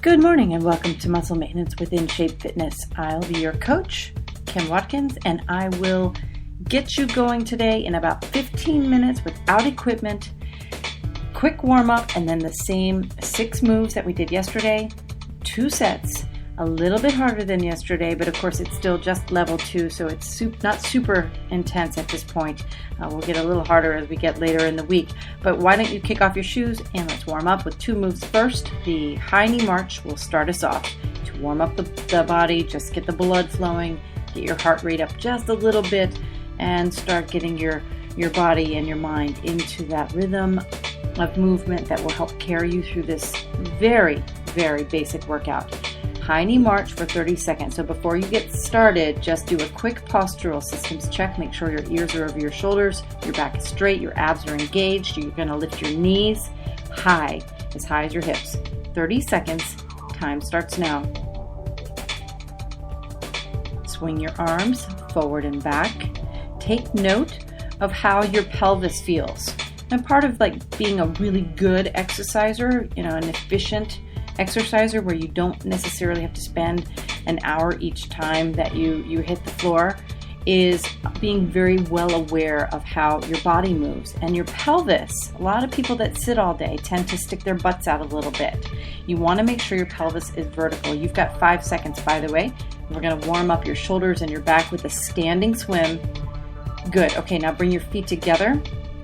Good morning and welcome to Muscle Maintenance within Shape Fitness. I'll be your coach, Kim Watkins, and I will get you going today in about 15 minutes without equipment. Quick warm up and then the same 6 moves that we did yesterday, 2 sets. A little bit harder than yesterday, but of course it's still just level 2, so it's not super intense at this point. We'll get a little harder as we get later in the week. But why don't you kick off your shoes and let's warm up with 2 moves first. The high knee march will start us off. To warm up the body, just get the blood flowing, get your heart rate up just a little bit, and start getting your body and your mind into that rhythm of movement that will help carry you through this very, very basic workout. High knee march for 30 seconds. So before you get started, just do a quick postural systems check. Make sure your ears are over your shoulders, your back is straight, your abs are engaged. You're going to lift your knees high as your hips. 30 seconds. Time starts now. Swing your arms forward and back. Take note of how your pelvis feels. And part of being a really good exerciser, an efficient exerciser where you don't necessarily have to spend an hour each time that you hit the floor, is being very well aware of how your body moves and your pelvis. A lot of people that sit all day tend to stick their butts out a little bit. You want to make sure your pelvis is vertical. You've got 5 seconds, by the way. We're going to warm up your shoulders and your back with a standing swim. Good. Okay, now bring your feet together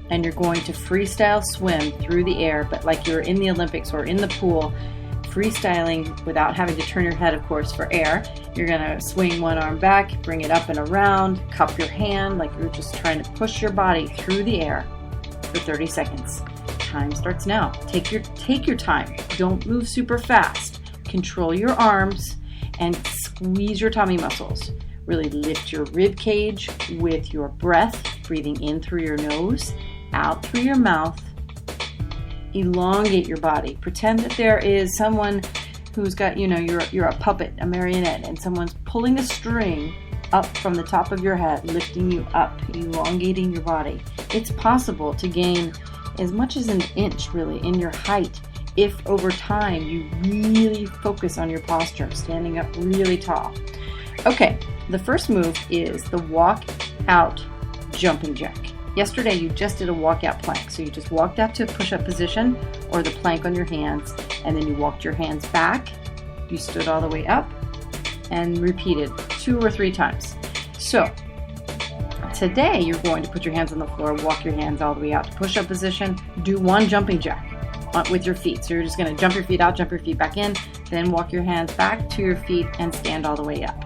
and you're going to freestyle swim through the air, but like you're in the Olympics or in the pool, freestyling without having to turn your head, of course, for air. You're going to swing one arm back, bring it up and around, cup your hand like you're just trying to push your body through the air for 30 seconds. Time starts now. Take your time. Don't move super fast. Control your arms and squeeze your tummy muscles. Really lift your rib cage with your breath, breathing in through your nose, out through your mouth. Elongate your body. Pretend that there is someone who's got, you're a puppet, a marionette, and someone's pulling a string up from the top of your head, lifting you up, elongating your body. It's possible to gain as much as an inch, really, in your height if over time you really focus on your posture, standing up really tall. Okay, the first move is the walk out jumping jack. Yesterday, you just did a walkout plank. So you just walked out to push-up position or the plank on your hands, and then you walked your hands back. You stood all the way up and repeated 2 or 3 times. So today, you're going to put your hands on the floor, walk your hands all the way out to push-up position, do 1 jumping jack with your feet. So you're just going to jump your feet out, jump your feet back in, then walk your hands back to your feet and stand all the way up.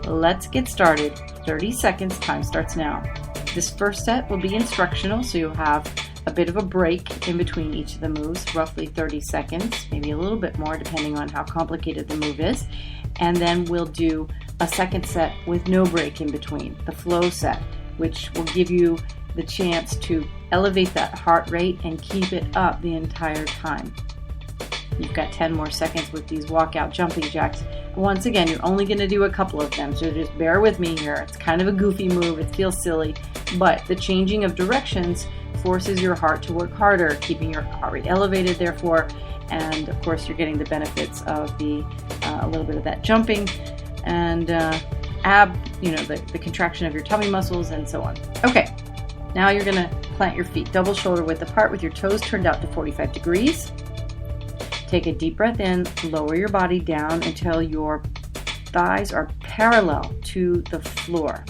Let's get started. 30 seconds. Time starts now. This first set will be instructional, so you'll have a bit of a break in between each of the moves, roughly 30 seconds, maybe a little bit more depending on how complicated the move is. And then we'll do a second set with no break in between, the flow set, which will give you the chance to elevate that heart rate and keep it up the entire time. You've got 10 more seconds with these walkout jumping jacks. Once again, you're only going to do a couple of them, so just bear with me here. It's kind of a goofy move. It feels silly, but the changing of directions forces your heart to work harder, keeping your heart rate elevated, therefore, and of course, you're getting the benefits of the a little bit of that jumping and the contraction of your tummy muscles and so on. Okay, now you're going to plant your feet double shoulder width apart with your toes turned out to 45 degrees. Take a deep breath in, lower your body down until your thighs are parallel to the floor.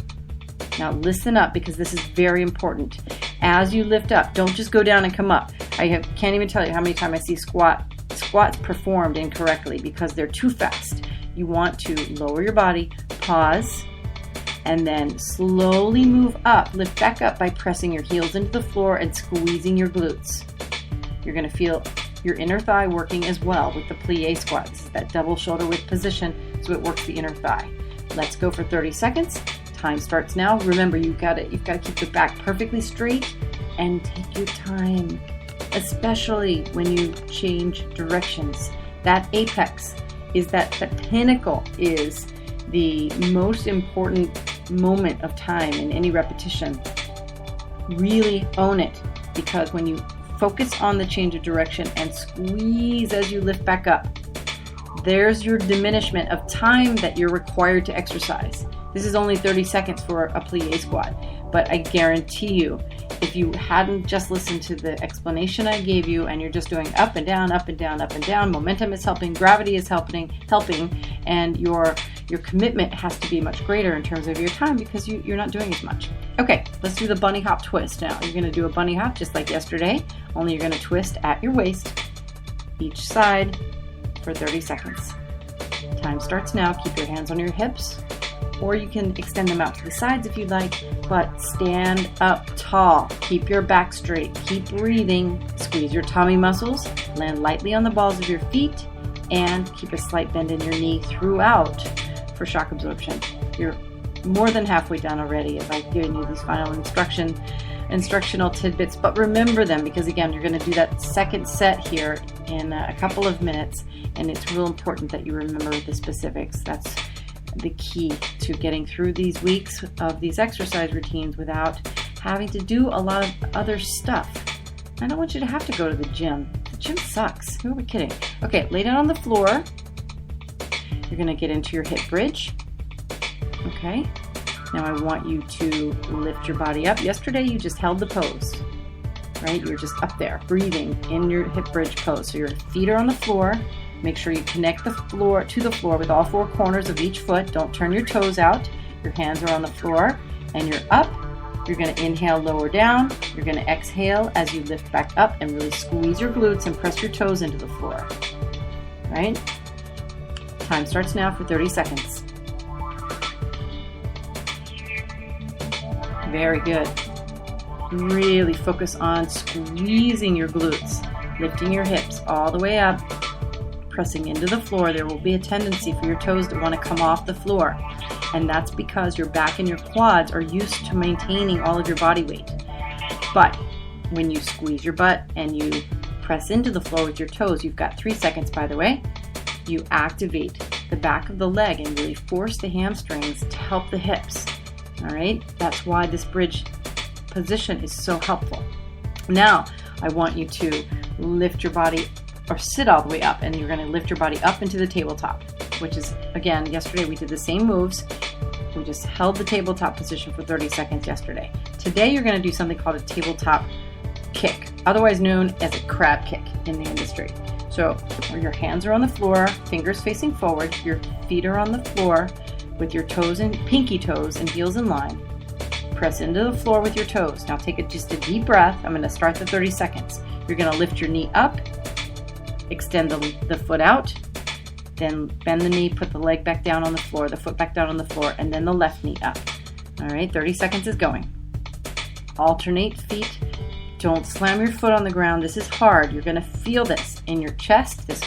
Now listen up because this is very important. As you lift up, don't just go down and come up. Can't even tell you how many times I see squats performed incorrectly because they're too fast. You want to lower your body, pause, and then slowly move up. Lift back up by pressing your heels into the floor and squeezing your glutes. You're going to feel your inner thigh working as well with the plie squat. This is that double shoulder width position, so it works the inner thigh. Let's go for 30 seconds. Time starts now. Remember, you've got to keep the back perfectly straight and take your time, especially when you change directions. That apex is the pinnacle is the most important moment of time in any repetition. Really own it, because when you focus on the change of direction and squeeze as you lift back up, There's your diminishment of time that you're required to exercise. This is only 30 seconds for a plie squat, but I guarantee you, if you hadn't just listened to the explanation I gave you and you're just doing up and down, up and down, up and down, momentum is helping, gravity is helping, and your commitment has to be much greater in terms of your time because you're not doing as much. Okay, let's do the bunny hop twist now. You're going to do a bunny hop just like yesterday, only you're going to twist at your waist, each side for 30 seconds. Time starts now. Keep your hands on your hips, or you can extend them out to the sides if you'd like, but stand up tall. Keep your back straight. Keep breathing. Squeeze your tummy muscles. Land lightly on the balls of your feet, and keep a slight bend in your knee throughout for shock absorption. You're more than halfway done already as I've given you these final instructional tidbits, but remember them because again, you're going to do that second set here in a couple of minutes, and it's real important that you remember the specifics. That's the key to getting through these weeks of these exercise routines without having to do a lot of other stuff. I don't want you to have to go to the gym. The gym sucks. Who are we kidding? Okay, lay down on the floor. You're going to get into your hip bridge. Okay. Now I want you to lift your body up. Yesterday you just held the pose, right? You're just up there breathing in your hip bridge pose. So your feet are on the floor. Make sure you connect the floor to the floor with all four corners of each foot. Don't turn your toes out. Your hands are on the floor and you're up. You're going to inhale, lower down. You're going to exhale as you lift back up and really squeeze your glutes and press your toes into the floor. Right? Time starts now for 30 seconds. Very good. Really focus on squeezing your glutes, lifting your hips all the way up, pressing into the floor. There will be a tendency for your toes to want to come off the floor, and that's because your back and your quads are used to maintaining all of your body weight. But when you squeeze your butt and you press into the floor with your toes, you've got 3 seconds, by the way, you activate the back of the leg and really force the hamstrings to help the hips. All right, that's why this bridge position is so helpful. Now, I want you to lift your body or sit all the way up, and you're going to lift your body up into the tabletop, which is, again, yesterday we did the same moves. We just held the tabletop position for 30 seconds yesterday. Today, you're going to do something called a tabletop kick, otherwise known as a crab kick in the industry. So your hands are on the floor, fingers facing forward, your feet are on the floor, with your toes and pinky toes and heels in line. Press into the floor with your toes. Now take just a deep breath. I'm going to start the 30 seconds. You're going to lift your knee up, extend the foot out, then bend the knee, put the leg back down on the floor, the foot back down on the floor, and then the left knee up. All right, 30 seconds is going. Alternate feet. Don't slam your foot on the ground. This is hard. You're going to feel this in your chest. This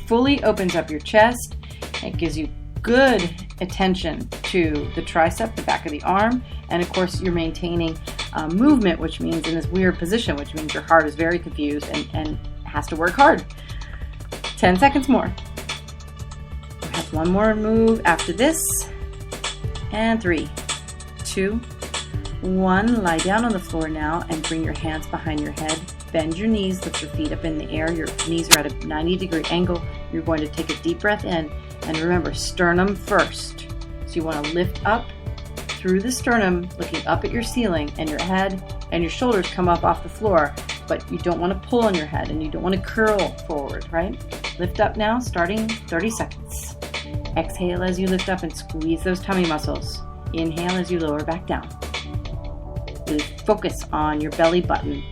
fully opens up your chest. It gives you good attention to the tricep, the back of the arm, and of course you're maintaining movement, which means in this weird position, which means your heart is very confused and has to work hard. 10 seconds more. We have one more move after this, and 3, 2, 1. Lie down on the floor now and bring your hands behind your head. Bend your knees, lift your feet up in the air. Your knees are at a 90-degree angle. You're going to take a deep breath in. And remember, sternum first. So you want to lift up through the sternum, looking up at your ceiling, and your head and your shoulders come up off the floor, but you don't want to pull on your head and you don't want to curl forward, right? Lift up now, starting 30 seconds. Exhale as you lift up and squeeze those tummy muscles. Inhale as you lower back down. Really focus on your belly button,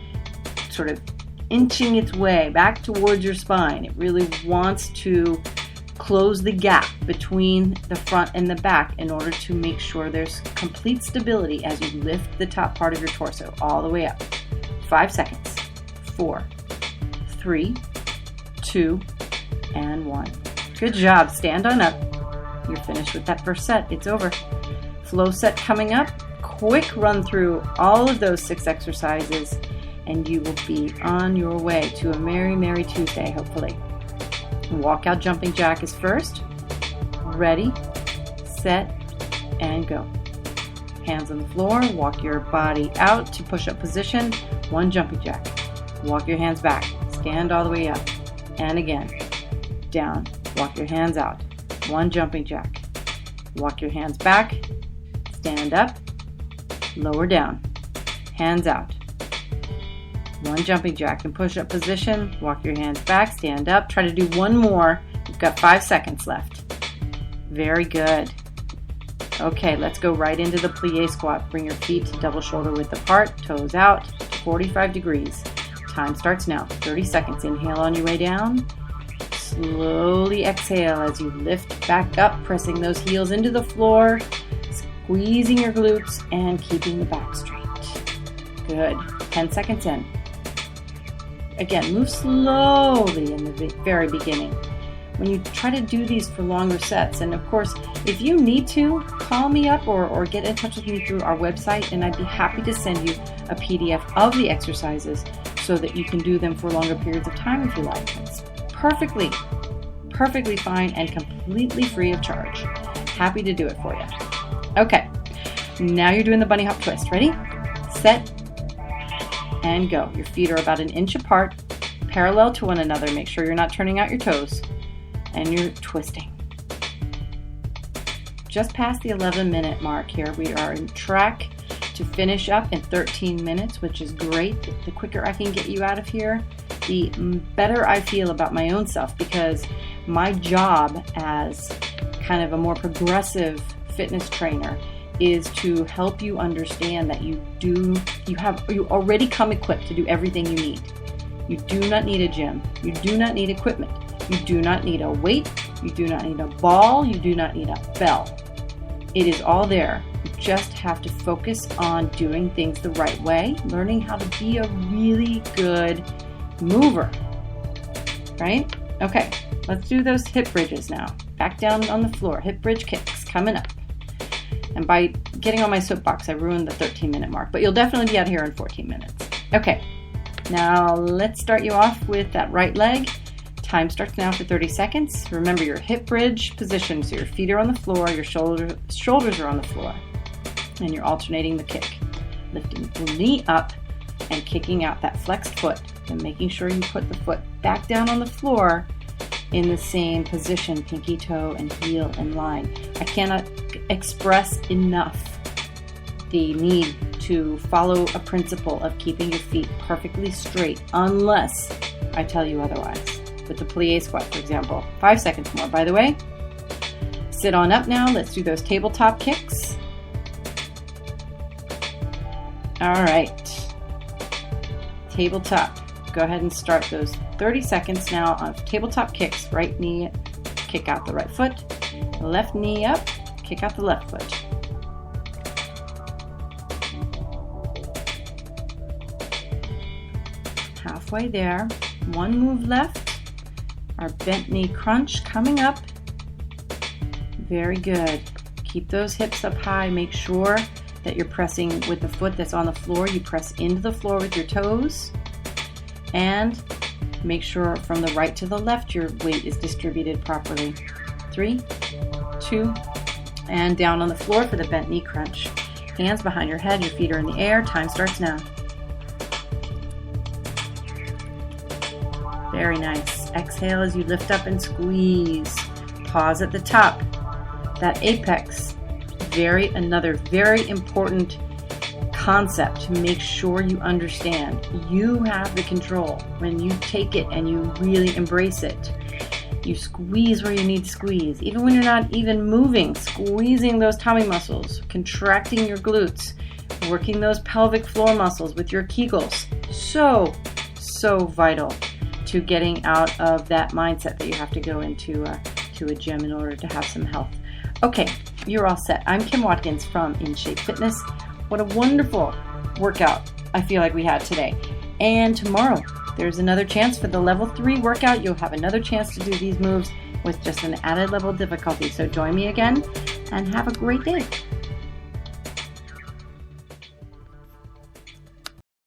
sort of inching its way back towards your spine. It really wants to close the gap between the front and the back in order to make sure there's complete stability as you lift the top part of your torso all the way up. 5 seconds. 4, 3, 2, and 1. Good job. Stand on up. You're finished with that first set. It's over. Flow set coming up. Quick run through all of those 6 exercises, and you will be on your way to a merry, merry Tuesday, hopefully. Walkout jumping jack is first. Ready, set, and go. Hands on the floor. Walk your body out to push-up position. 1 jumping jack. Walk your hands back. Stand all the way up. And again. Down walk your hands out. 1 jumping jack. Walk your hands back, stand up, lower down, hands out. 1 jumping jack in push-up position, walk your hands back, stand up. Try to do 1 more. You've got 5 seconds left. Very good. Okay, let's go right into the plie squat. Bring your feet double shoulder width apart, toes out, 45 degrees. Time starts now. 30 seconds. Inhale on your way down. Slowly exhale as you lift back up, pressing those heels into the floor, squeezing your glutes and keeping the back straight. Good. 10 seconds in. Again, move slowly in the very beginning. When you try to do these for longer sets, and of course, if you need to, call me up or get in touch with me through our website, and I'd be happy to send you a PDF of the exercises so that you can do them for longer periods of time if you like. It's perfectly fine and completely free of charge. Happy to do it for you. Okay, now you're doing the bunny hop twist. Ready, set, and go. Your feet are about 1 inch apart, parallel to one another. Make sure you're not turning out your toes. And you're twisting. Just past the 11-minute mark here. We are on track to finish up in 13 minutes, which is great. The quicker I can get you out of here, the better I feel about my own self, because my job as kind of a more progressive fitness trainer is to help you understand that you already come equipped to do everything you need. You do not need a gym. You do not need equipment. You do not need a weight. You do not need a ball. You do not need a bell. It is all there. You just have to focus on doing things the right way, learning how to be a really good mover. Right? Okay, let's do those hip bridges now. Back down on the floor. Hip bridge kicks coming up. And by getting on my soapbox, I ruined the 13-minute mark, but you'll definitely be out here in 14 minutes. Okay, now let's start you off with that right leg. Time starts now for 30 seconds. Remember your hip bridge position, so your feet are on the floor, your shoulders are on the floor, and you're alternating the kick. Lifting the knee up and kicking out that flexed foot, and making sure you put the foot back down on the floor in the same position, pinky toe and heel in line. I cannot express enough the need to follow a principle of keeping your feet perfectly straight unless I tell you otherwise. With the plie squat, for example. 5 seconds more, by the way. Sit on up now. Let's do those tabletop kicks. All right. Tabletop. Go ahead and start those 30 seconds now on tabletop kicks. Right knee, kick out the right foot. Left knee up, kick out the left foot. Halfway there. 1 move left. Our bent knee crunch coming up. Very good. Keep those hips up high. Make sure that you're pressing with the foot that's on the floor. You press into the floor with your toes. And make sure from the right to the left your weight is distributed properly. 3, 2, and down on the floor for the bent knee crunch. Hands behind your head. Your feet are in the air. Time starts now. Very nice. Exhale as you lift up and squeeze. Pause at the top. That apex. Another very important concept to make sure you understand. You have the control. When you take it and you really embrace it, you squeeze where you need to squeeze. Even when you're not even moving, squeezing those tummy muscles, contracting your glutes, working those pelvic floor muscles with your Kegels. So vital to getting out of that mindset that you have to go into to a gym in order to have some health. Okay, you're all set. I'm Kim Watkins from In Shape Fitness. What a wonderful workout I feel like we had today. And tomorrow, there's another chance for the level 3 workout. You'll have another chance to do these moves with just an added level of difficulty. So join me again and have a great day.